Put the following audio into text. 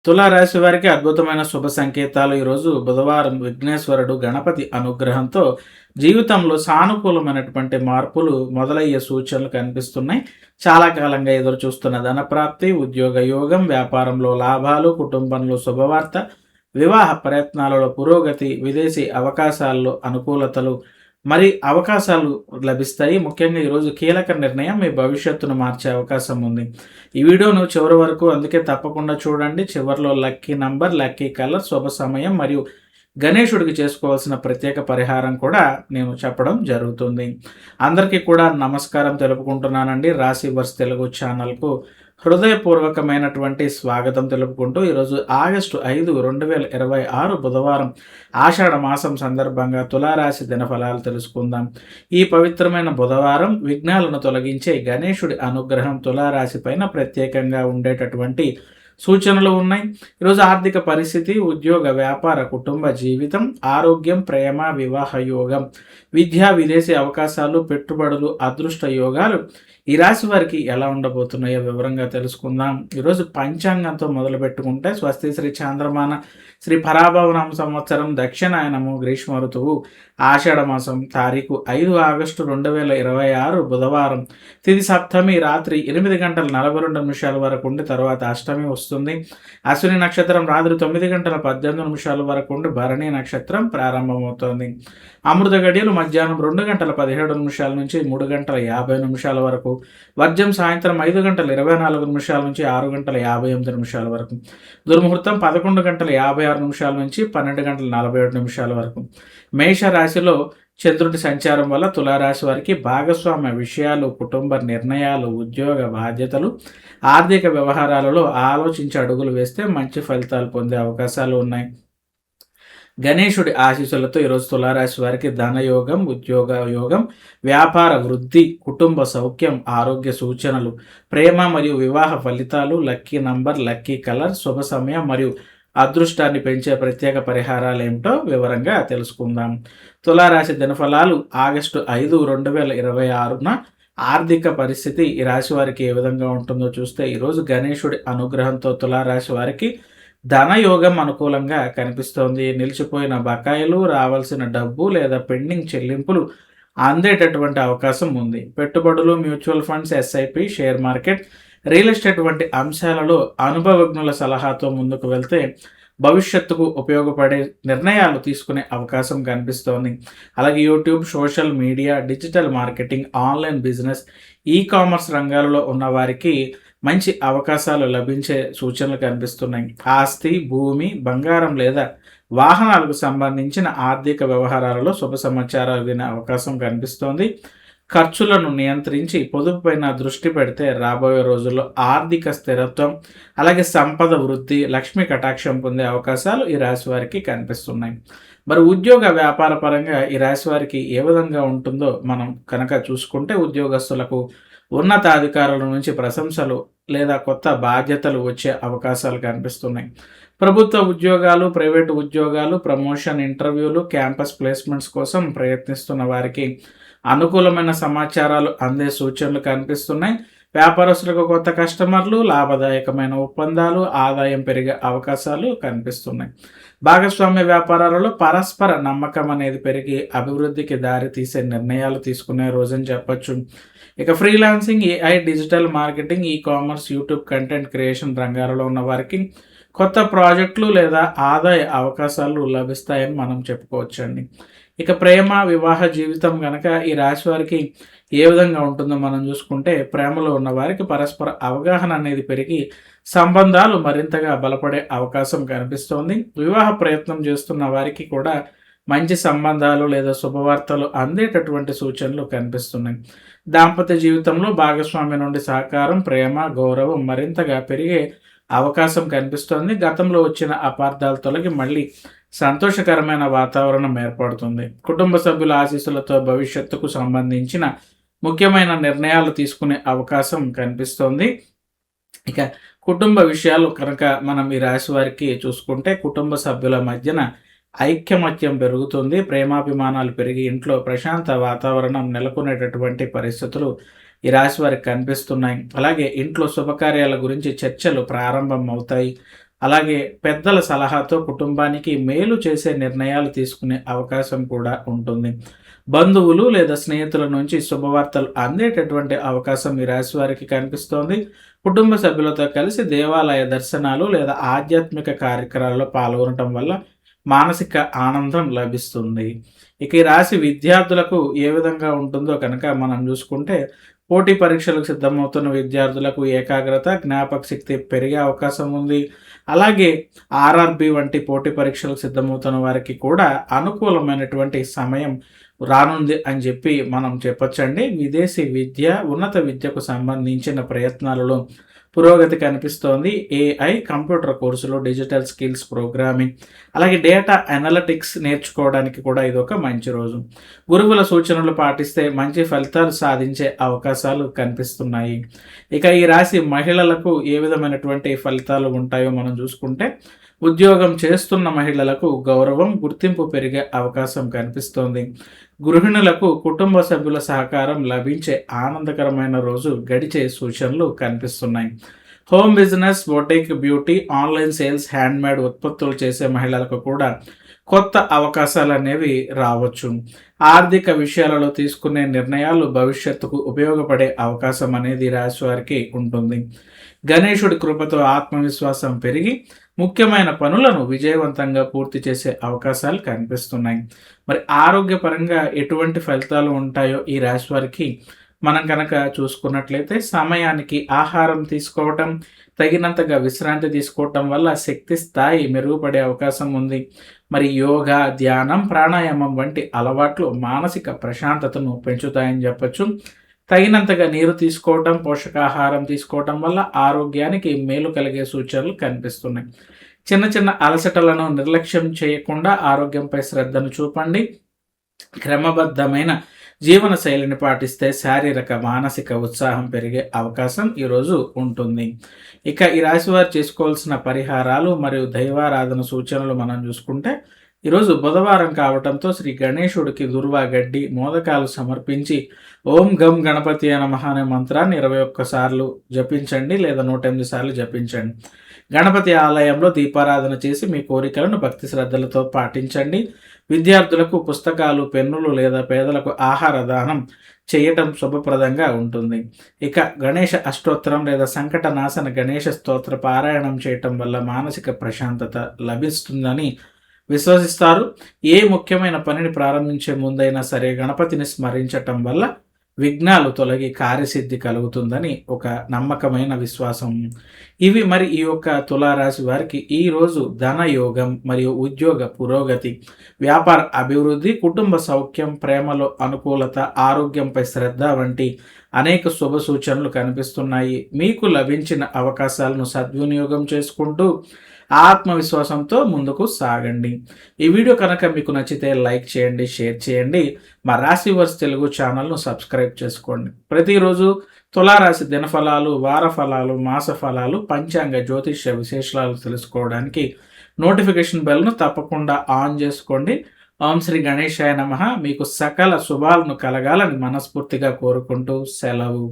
తులారాశి వారికి అద్భుతమైన శుభ సంకేతాలు. ఈరోజు బుధవారం విఘ్నేశ్వరుడు గణపతి అనుగ్రహంతో జీవితంలో సానుకూలమైనటువంటి మార్పులు మొదలయ్యే సూచనలు కనిపిస్తున్నాయి. చాలా కాలంగా ఎదురు చూస్తున్న ధనప్రాప్తి, ఉద్యోగ యోగం, వ్యాపారంలో లాభాలు, కుటుంబంలో శుభవార్త, వివాహ ప్రయత్నాలలో పురోగతి, విదేశీ అవకాశాల్లో అనుకూలతలు అవకాశాలు లభిస్తాయి. ముఖ్యంగా ఈరోజు కీలక నిర్ణయం మీ భవిష్యత్తును మార్చే అవకాశం ఉంది. ఈ వీడియోను చివరి వరకు అందుకే తప్పకుండా చూడండి. చివరిలో లక్కీ నంబర్, లక్కీ కలర్, శుభ సమయం మరియు గణేశుడికి చేసుకోవాల్సిన ప్రత్యేక పరిహారం కూడా నేను చెప్పడం జరుగుతుంది. అందరికీ కూడా నమస్కారం తెలుపుకుంటున్నానండి. రాశి వర్స్ తెలుగు ఛానల్కు హృదయపూర్వకమైనటువంటి స్వాగతం తెలుపుకుంటూ ఈరోజు ఆగస్టు 5, 2026 బుధవారం ఆషాఢ మాసం సందర్భంగా తులారాశి దినఫలాలు తెలుసుకుందాం. ఈ పవిత్రమైన బుధవారం విఘ్నాలను తొలగించే గణేశుడి అనుగ్రహం తులారాశి పైన ప్రత్యేకంగా ఉండేటటువంటి సూచనలు ఉన్నాయి. ఈరోజు ఆర్థిక పరిస్థితి, ఉద్యోగ, వ్యాపార, కుటుంబ జీవితం, ఆరోగ్యం, ప్రేమ, వివాహ యోగం, విద్యా, విదేశీ అవకాశాలు, పెట్టుబడులు, అదృష్ట యోగాలు ఈ రాశి వారికి ఎలా ఉండబోతున్నాయో వివరంగా తెలుసుకుందాం. ఈరోజు పంచాంగంతో మొదలు పెట్టుకుంటే స్వస్తి శ్రీ చాంద్రమాన శ్రీ పరాభవనామ సంవత్సరం దక్షిణాయనము గ్రీష్మ ఋతువు ఆషాఢ మాసం తారీఖు 5 ఆగస్టు 2026 బుధవారం తిథి సప్తమి రాత్రి 8:42 వరకు ఉండి తర్వాత అష్టమి వస్తుంది. అశ్విని నక్షత్రం రాత్రి 9:18 వరకు ఉండి భరణి నక్షత్రం ప్రారంభమవుతోంది. అమృత గడియలు మధ్యాహ్నం 2:17 నుంచి 3:50 వరకు, వర్జం సాయంత్రం 5:24 నుంచి 6:58 వరకు, దుర్ముహూర్తం 11:56 నుంచి 12:47 వరకు. మేష రాశిలో చంద్రుడి సంచారం వల్ల తులారాశి వారికి భాగస్వామ్య విషయాలు, కుటుంబ నిర్ణయాలు, ఉద్యోగ బాధ్యతలు, ఆర్థిక వ్యవహారాలలో ఆలోచించి అడుగులు వేస్తే మంచి ఫలితాలు పొందే అవకాశాలు ఉన్నాయి. గణేశుడి ఆశీస్సులతో ఈరోజు తులారాశి వారికి ధనయోగం, ఉద్యోగ యోగం, వ్యాపార వృద్ధి, కుటుంబ సౌఖ్యం, ఆరోగ్య సూచనలు, ప్రేమ మరియు వివాహ ఫలితాలు, లక్కీ నంబర్, లక్కీ కలర్, శుభ సమయం మరియు అదృష్టాన్ని పెంచే ప్రత్యేక పరిహారాలు ఏమిటో వివరంగా తెలుసుకుందాం. తులారాశి దినఫలాలు ఆగస్టు 5, 2026న ఆర్థిక పరిస్థితి ఈ రాశి వారికి ఏ విధంగా ఉంటుందో చూస్తే ఈరోజు గణేశుడి అనుగ్రహంతో తులారాశి వారికి ధనయోగం అనుకూలంగా కనిపిస్తోంది. నిలిచిపోయిన బకాయిలు, రావాల్సిన డబ్బు లేదా పెండింగ్ చెల్లింపులు అందేటటువంటి అవకాశం ఉంది. పెట్టుబడులు, mutual funds, SIP, share market, real estate వంటి అంశాలలో అనుభవజ్ఞుల సలహాతో ముందుకు వెళ్తే భవిష్యత్తుకు ఉపయోగపడే నిర్ణయాలు తీసుకునే అవకాశం కనిపిస్తోంది. అలాగే YouTube, social media, digital marketing, online business, e commerce రంగాలలో ఉన్న వారికి మంచి అవకాశాలు లభించే సూచనలు కనిపిస్తున్నాయి. ఆస్తి, భూమి, బంగారం లేదా వాహనాలకు సంబంధించిన ఆర్థిక వ్యవహారాలలో శుభ సమాచారాలు వినే అవకాశం కనిపిస్తోంది. ఖర్చులను నియంత్రించి పొదుపుపైన దృష్టి పెడితే రాబోయే రోజుల్లో ఆర్థిక స్థిరత్వం, అలాగే సంపద వృద్ధి, లక్ష్మీ కటాక్షం పొందే అవకాశాలు ఈ రాశి వారికి కనిపిస్తున్నాయి. మరి ఉద్యోగ వ్యాపార పరంగా ఈ రాశి వారికి ఏ విధంగా ఉంటుందో మనం కనుక చూసుకుంటే ఉద్యోగస్తులకు ఉన్నతాధికారుల నుంచి ప్రశంసలు లేదా కొత్త బాధ్యతలు వచ్చే అవకాశాలు కనిపిస్తున్నాయి. ప్రభుత్వ ఉద్యోగాలు, ప్రైవేటు ఉద్యోగాలు, ప్రమోషన్ ఇంటర్వ్యూలు, క్యాంపస్ ప్లేస్మెంట్స్ కోసం ప్రయత్నిస్తున్న వారికి అనుకూలమైన సమాచారాలు అందే సూచనలు కనిపిస్తున్నాయి. వ్యాపారస్తులకు కొత్త కస్టమర్లు, లాభదాయకమైన ఒప్పందాలు, ఆదాయం పెరిగే అవకాశాలు కనిపిస్తున్నాయి. భాగస్వామ్య వ్యాపారాలలో పరస్పర నమ్మకం అనేది పెరిగి అభివృద్ధికి దారి తీసే నిర్ణయాలు తీసుకునే రోజని చెప్పొచ్చు. ఇక freelancing, AI, digital marketing, e commerce, YouTube content creation రంగాలలో ఉన్న వారికి కొత్త ప్రాజెక్టులు లేదా ఆదాయ అవకాశాలు లభిస్తాయని మనం చెప్పుకోవచ్చండి. ఇక ప్రేమ, వివాహ జీవితం కనుక ఈ రాశి వారికి ఏ విధంగా ఉంటుందో మనం చూసుకుంటే ప్రేమలో ఉన్న వారికి పరస్పర అవగాహన అనేది పెరిగి సంబంధాలు మరింతగా బలపడే అవకాశం కనిపిస్తోంది. వివాహ ప్రయత్నం చేస్తున్న వారికి కూడా మంచి సంబంధాలు లేదా శుభవార్తలు అందేటటువంటి సూచనలు కనిపిస్తున్నాయి. దాంపత్య జీవితంలో భాగస్వామి నుండి సహకారం, ప్రేమ, గౌరవం మరింతగా పెరిగే అవకాశం కనిపిస్తోంది. గతంలో వచ్చిన అపార్థాలు తొలగి మళ్ళీ సంతోషకరమైన వాతావరణం ఏర్పడుతుంది. కుటుంబ సభ్యుల ఆశీస్సులతో భవిష్యత్తుకు సంబంధించిన ముఖ్యమైన నిర్ణయాలు తీసుకునే అవకాశం కనిపిస్తోంది. ఇక కుటుంబ విషయాలు కనుక మనం ఈ రాశి వారికి చూసుకుంటే కుటుంబ సభ్యుల మధ్యన ఐక్యమత్యం పెరుగుతుంది. ప్రేమాభిమానాలు పెరిగి ఇంట్లో ప్రశాంత వాతావరణం నెలకొనేటటువంటి పరిస్థితులు ఈ రాశి వారికి కనిపిస్తున్నాయి. అలాగే ఇంట్లో శుభకార్యాల గురించి చర్చలు ప్రారంభం అవుతాయి. అలాగే పెద్దల సలహాతో కుటుంబానికి మేలు చేసే నిర్ణయాలు తీసుకునే అవకాశం కూడా ఉంటుంది. బంధువులు లేదా స్నేహితుల నుంచి శుభవార్తలు అందేటటువంటి అవకాశం ఈ రాశి వారికి కనిపిస్తోంది. కుటుంబ సభ్యులతో కలిసి దేవాలయ దర్శనాలు లేదా ఆధ్యాత్మిక కార్యక్రమాల్లో పాల్గొనటం వల్ల మానసిక ఆనందం లభిస్తుంది. ఇక ఈ రాశి విద్యార్థులకు ఏ విధంగా ఉంటుందో కనుక మనం చూసుకుంటే, పోటీ పరీక్షలకు సిద్ధమవుతున్న విద్యార్థులకు ఏకాగ్రత, జ్ఞాపక శక్తి పెరిగే అవకాశం ఉంది. అలాగే ఆర్ఆర్‌బీ వంటి పోటీ పరీక్షలకు సిద్ధమవుతున్న వారికి కూడా అనుకూలమైనటువంటి సమయం రానుంది అని చెప్పి మనం చెప్పొచ్చండి. విదేశీ విద్య, ఉన్నత విద్యకు సంబంధించిన ప్రయత్నాలలో పురోగతి కనిపిస్తోంది. ఏఐ, కంప్యూటర్ కోర్సులు, డిజిటల్ స్కిల్స్, ప్రోగ్రామింగ్, అలాగే డేటా అనలిటిక్స్ నేర్చుకోవడానికి కూడా ఇదొక మంచి రోజు. గురువుల సూచనలు పాటిస్తే మంచి ఫలితాలు సాధించే అవకాశాలు కనిపిస్తున్నాయి. ఇక ఈ రాశి మహిళలకు ఏ విధమైనటువంటి ఫలితాలు ఉంటాయో మనం చూసుకుంటే, ఉద్యోగం చేస్తున్న మహిళలకు గౌరవం, గుర్తింపు పెరిగే అవకాశం కనిపిస్తోంది. గృహిణులకు కుటుంబ సభ్యుల సహకారం లభించే ఆనందకరమైన రోజు గడిచే సూచనలు కనిపిస్తున్నాయి. Home business, boutique, beauty, online sales, handmade ఉత్పత్తులు చేసే మహిళలకు కూడా కొత్త అవకాశాలు అనేవి రావచ్చు. ఆర్థిక విషయాలలో తీసుకునే నిర్ణయాలు భవిష్యత్తుకు ఉపయోగపడే అవకాశం అనేది రాశి వారికి ఉంటుంది. గణేశుడి కృపతో ఆత్మవిశ్వాసం పెరిగి ముఖ్యమైన పనులను విజయవంతంగా పూర్తి చేసే అవకాశాలు కనిపిస్తున్నాయి. మరి ఆరోగ్యపరంగా ఎటువంటి ఫలితాలు ఉంటాయో ఈ రాశి వారికి మనం కనుక చూసుకున్నట్లయితే, సమయానికి ఆహారం తీసుకోవటం, తగినంతగా విశ్రాంతి తీసుకోవటం వల్ల శక్తి స్థాయి మెరుగుపడే అవకాశం ఉంది. మరి యోగా, ధ్యానం, ప్రాణాయామం వంటి అలవాట్లు మానసిక ప్రశాంతతను పెంచుతాయని చెప్పొచ్చు. తగినంతగా నీరు తీసుకోవటం, పోషకాహారం తీసుకోవటం వల్ల ఆరోగ్యానికి మేలు కలిగే సూచనలు కనిపిస్తున్నాయి. చిన్న చిన్న అలసటలను నిర్లక్ష్యం చేయకుండా ఆరోగ్యంపై శ్రద్ధను చూపండి. క్రమబద్ధమైన జీవన శైలిని పాటిస్తే శారీరక, మానసిక ఉత్సాహం పెరిగే అవకాశం ఈరోజు ఉంటుంది. ఇక ఈ రాశి వారు చేసుకోవాల్సిన పరిహారాలు మరియు దైవారాధన సూచనలు మనం చూసుకుంటే, ఈరోజు బుధవారం కావటంతో శ్రీ గణేశుడికి దుర్వా గడ్డి, మోదకాలు సమర్పించి ఓం గం గణపతి నమః అనే మంత్రాన్ని 21 సార్లు జపించండి లేదా 108 సార్లు జపించండి. గణపతి ఆలయంలో దీపారాధన చేసి మీ కోరికలను భక్తి శ్రద్ధలతో పాటించండి. విద్యార్థులకు పుస్తకాలు, పెన్నులు లేదా పేదలకు ఆహార దానం చేయటం శుభప్రదంగా ఉంటుంది. ఇక గణేష అష్టోత్తరం లేదా సంకట నాశన గణేష స్తోత్ర పారాయణం చేయటం వల్ల మానసిక ప్రశాంతత లభిస్తుందని విశ్వసిస్తారు. ఏ ముఖ్యమైన పనిని ప్రారంభించే ముందైనా సరే గణపతిని స్మరించటం వల్ల విఘ్నాలు తొలగి కార్యసిద్ధి కలుగుతుందని ఒక నమ్మకమైన విశ్వాసం. ఇవి మరి ఈ యొక్క తులారాశి వారికి ఈరోజు ధనయోగం మరియు ఉద్యోగ పురోగతి, వ్యాపార అభివృద్ధి, కుటుంబ సౌఖ్యం, ప్రేమలో అనుకూలత, ఆరోగ్యంపై శ్రద్ధ వంటి అనేక శుభ సూచనలు కనిపిస్తున్నాయి. మీకు లభించిన అవకాశాలను సద్వినియోగం చేసుకుంటూ ఆత్మవిశ్వాసంతో ముందుకు సాగండి. ఈ వీడియో కనుక మీకు నచ్చితే లైక్ చేయండి, షేర్ చేయండి. మా రాశివర్స్ తెలుగు ఛానల్ను సబ్స్క్రైబ్ చేసుకోండి. ప్రతిరోజు తులారాశి దినఫలాలు, వార ఫలాలు, మాస ఫలాలు, పంచాంగ జ్యోతిష్య విశేషాలు తెలుసుకోవడానికి నోటిఫికేషన్ బెల్ను తప్పకుండా ఆన్ చేసుకోండి. ఓం శ్రీ గణేశాయ నమః. మీకు సకల శుభాలను కలగాలని మనస్ఫూర్తిగా కోరుకుంటూ సెలవు.